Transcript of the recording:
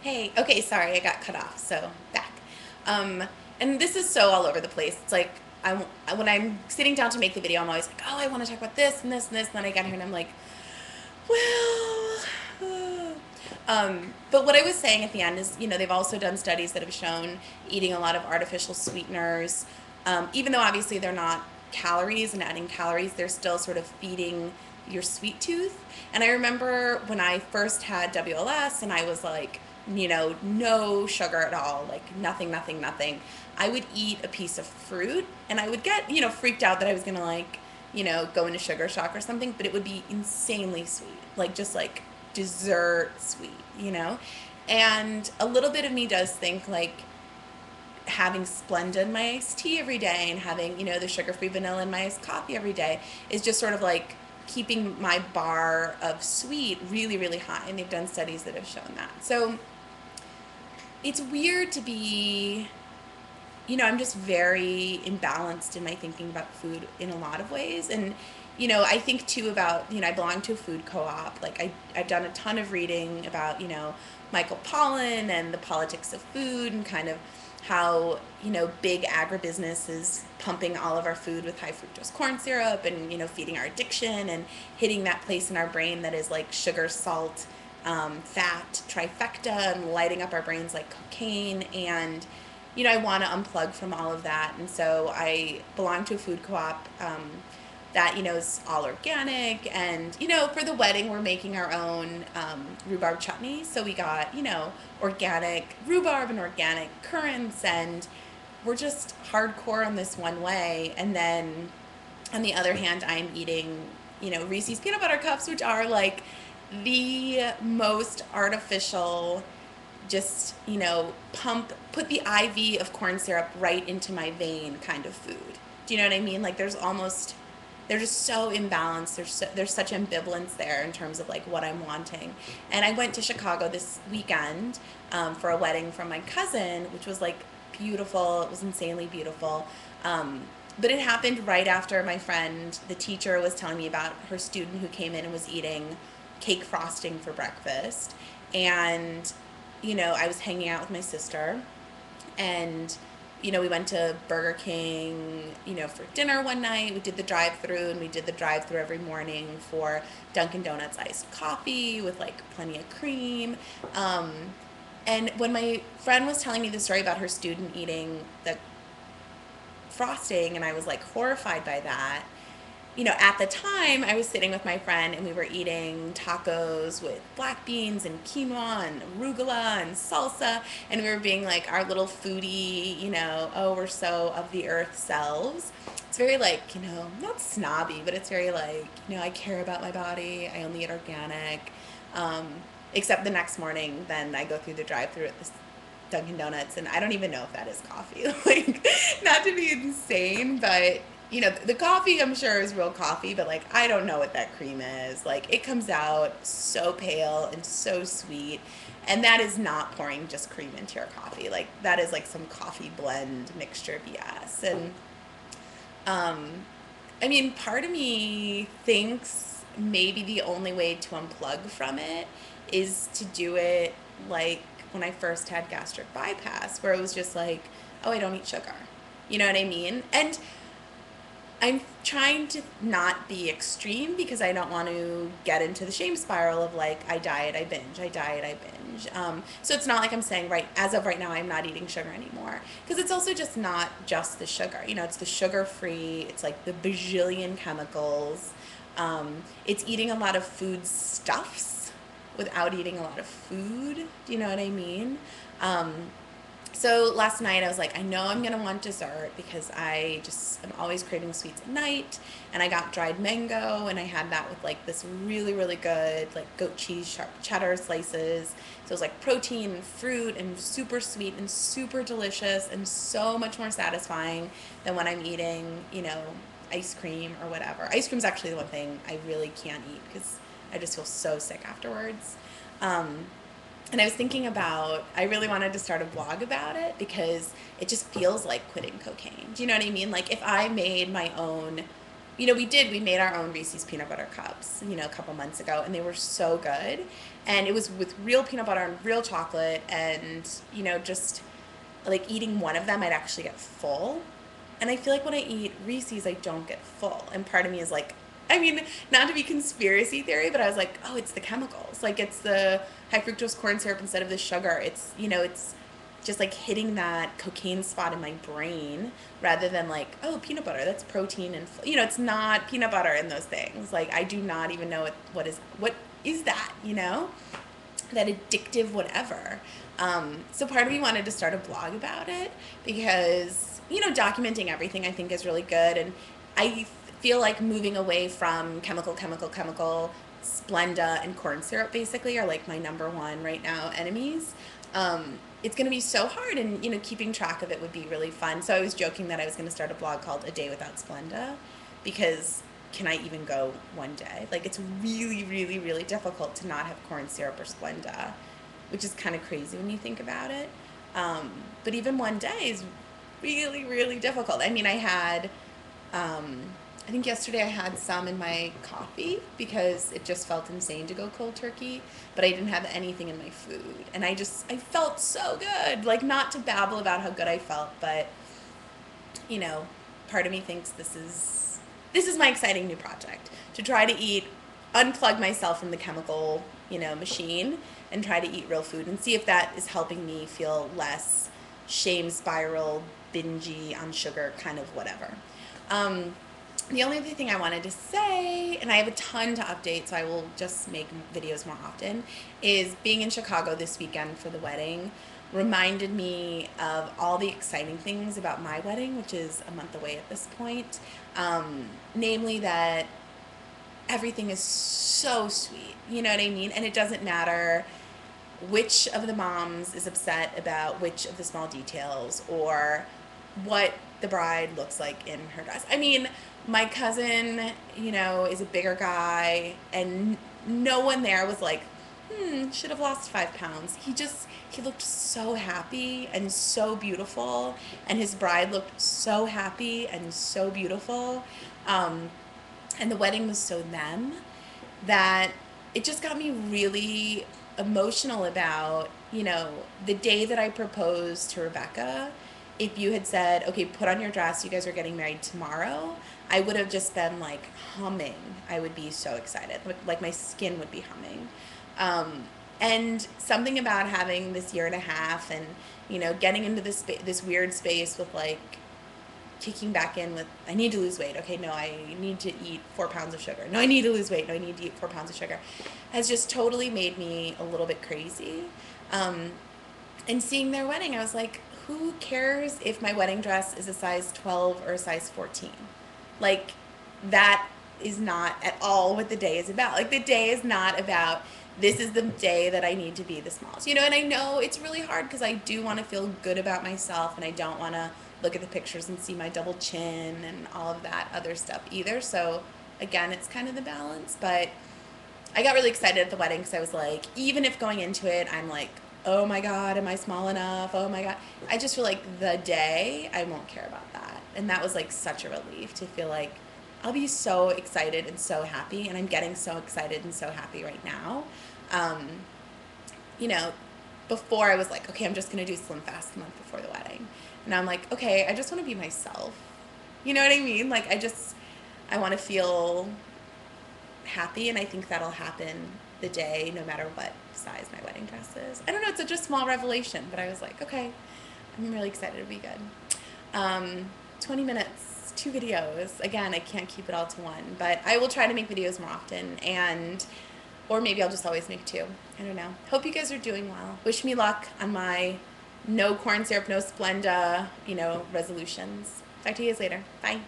Hey, okay, sorry, I got cut off, so back. Um, and this is so all over the place. It's like when I'm sitting down to make the video, I'm always like, oh, I want to talk about this and this and this, and then I get here and I'm like, well, but what I was saying at the end is, they've also done studies that have shown eating a lot of artificial sweeteners, even though obviously they're not calories and adding calories, they're still sort of feeding your sweet tooth. And I remember when I first had WLS and I was like, no sugar at all, like nothing, nothing, nothing. I would eat a piece of fruit and I would get, freaked out that I was gonna like, go into sugar shock or something, but it would be insanely sweet, like just like dessert sweet. And a little bit of me does think like having Splenda in my iced tea every day and having, the sugar-free vanilla in my iced coffee every day is just sort of like keeping my bar of sweet really, really high. And they've done studies that have shown that. So it's weird to be, I'm just very imbalanced in my thinking about food in a lot of ways. And, I think too about, I belong to a food co-op. Like I've done a ton of reading about, Michael Pollan and the politics of food and kind of how, big agribusiness is pumping all of our food with high fructose corn syrup and, feeding our addiction and hitting that place in our brain that is like sugar, salt, fat trifecta and lighting up our brains like cocaine. And I want to unplug from all of that. And so I belong to a food co-op that, is all organic. And, for the wedding, we're making our own rhubarb chutney. So we got, organic rhubarb and organic currants. And we're just hardcore on this one way. And then on the other hand, I'm eating, Reese's peanut butter cups, which are like the most artificial, just, put the IV of corn syrup right into my vein kind of food. Do you know what I mean? Like they're just so imbalanced. There's such ambivalence there in terms of like what I'm wanting. And I went to Chicago this weekend for a wedding from my cousin, which was like beautiful. It was insanely beautiful. But it happened right after my friend, the teacher, was telling me about her student who came in and was eating cake frosting for breakfast. And I was hanging out with my sister and, we went to Burger King, for dinner one night. We did the drive-through and we did the drive-through every morning for Dunkin' Donuts iced coffee with like plenty of cream. And when my friend was telling me the story about her student eating the frosting and I was like horrified by that, at the time I was sitting with my friend and we were eating tacos with black beans and quinoa and arugula and salsa, and we were being like our little foodie, oh, we're so of the earth selves. It's very like, not snobby, but it's very like, I care about my body. I only eat organic. Um, Except the next morning, then I go through the drive-through at this Dunkin' Donuts, and I don't even know if that is coffee. Like, not to be insane, but the coffee I'm sure is real coffee, but like I don't know what that cream is. Like it comes out so pale and so sweet, and that is not pouring just cream into your coffee. Like that is like some coffee blend mixture BS. And um, I mean, part of me thinks maybe the only way to unplug from it is to do it like when I first had gastric bypass, where it was just like, oh, I don't eat sugar. You know what I mean? And I'm trying to not be extreme because I don't want to get into the shame spiral of like, I diet, I binge, I diet, I binge. So it's not like I'm saying right as of right now I'm not eating sugar anymore, because it's also just not just the sugar. It's the sugar free. It's like the bajillion chemicals. It's eating a lot of food stuffs without eating a lot of food. Do you know what I mean? Um, so last night I was like, I know I'm gonna want dessert because I just am always craving sweets at night. And I got dried mango and I had that with like this really, really good like goat cheese sharp cheddar slices. So it was like protein and fruit and super sweet and super delicious and so much more satisfying than when I'm eating, ice cream or whatever. Ice cream's actually the one thing I really can't eat because I just feel so sick afterwards. Um, and I was thinking about, I really wanted to start a blog about it because it just feels like quitting cocaine. Do you know what I mean? Like if I made my own, we made our own Reese's peanut butter cups, a couple months ago, and they were so good. And it was with real peanut butter and real chocolate, and, just like eating one of them, I'd actually get full. And I feel like when I eat Reese's, I don't get full. And part of me is like, not to be conspiracy theory, but I was like, oh, it's the chemicals. Like, it's the high fructose corn syrup instead of the sugar. It's just like hitting that cocaine spot in my brain rather than like, oh, peanut butter, that's protein. And, it's not peanut butter in those things. Like, I do not even know what is that, that addictive whatever. So part of me wanted to start a blog about it because, documenting everything I think is really good. And I feel like moving away from chemical, Splenda and corn syrup basically are like my number one right now enemies. It's going to be so hard, and, keeping track of it would be really fun. So I was joking that I was going to start a blog called A Day Without Splenda, because can I even go one day? Like, it's really, really, really difficult to not have corn syrup or Splenda, which is kind of crazy when you think about it. But even one day is really, really difficult. I mean, I think yesterday I had some in my coffee because it just felt insane to go cold turkey, but I didn't have anything in my food. And I felt so good. Like, not to babble about how good I felt, but, part of me thinks this is my exciting new project, to try to unplug myself from the chemical, machine, and try to eat real food and see if that is helping me feel less shame spiral, bingy on sugar, kind of whatever. The only other thing I wanted to say, and I have a ton to update, so I will just make videos more often, is being in Chicago this weekend for the wedding reminded me of all the exciting things about my wedding, which is a month away at this point. Namely that everything is so sweet, you know what I mean? And it doesn't matter which of the moms is upset about which of the small details or what the bride looks like in her dress. I mean, my cousin, is a bigger guy, and no one there was like, should have lost 5 pounds. He looked so happy and so beautiful, and his bride looked so happy and so beautiful. And the wedding was so them that it just got me really emotional about, the day that I proposed to Rebecca. If you had said, okay, put on your dress, you guys are getting married tomorrow, I would have just been like humming. I would be so excited. Like my skin would be humming. And something about having this year and a half and, getting into this weird space with like kicking back in with, I need to lose weight. Okay, no, I need to eat 4 pounds of sugar. No, I need to lose weight. No, I need to eat 4 pounds of sugar. Has just totally made me a little bit crazy. And seeing their wedding, I was like, who cares if my wedding dress is a size 12 or a size 14? Like, that is not at all what the day is about. Like, the day is not about, this is the day that I need to be the smallest. And I know it's really hard because I do want to feel good about myself, and I don't want to look at the pictures and see my double chin and all of that other stuff either. So, again, it's kind of the balance. But I got really excited at the wedding because I was like, even if going into it, I'm like, oh my God, am I small enough? Oh my God. I just feel like the day, I won't care about that. And that was like such a relief to feel like I'll be so excited and so happy. And I'm getting so excited and so happy right now. Before I was like, okay, I'm just going to do Slim Fast the month before the wedding. And I'm like, okay, I just want to be myself. You know what I mean? Like, I want to feel happy, and I think that'll happen the day, no matter what size my wedding dress is. I don't know, it's such a small revelation, but I was like, okay, I'm really excited to be good. 20 minutes, 2 videos. Again, I can't keep it all to one, but I will try to make videos more often, or maybe I'll just always make 2. I don't know. Hope you guys are doing well. Wish me luck on my no corn syrup, no Splenda, resolutions. Talk to you guys later. Bye.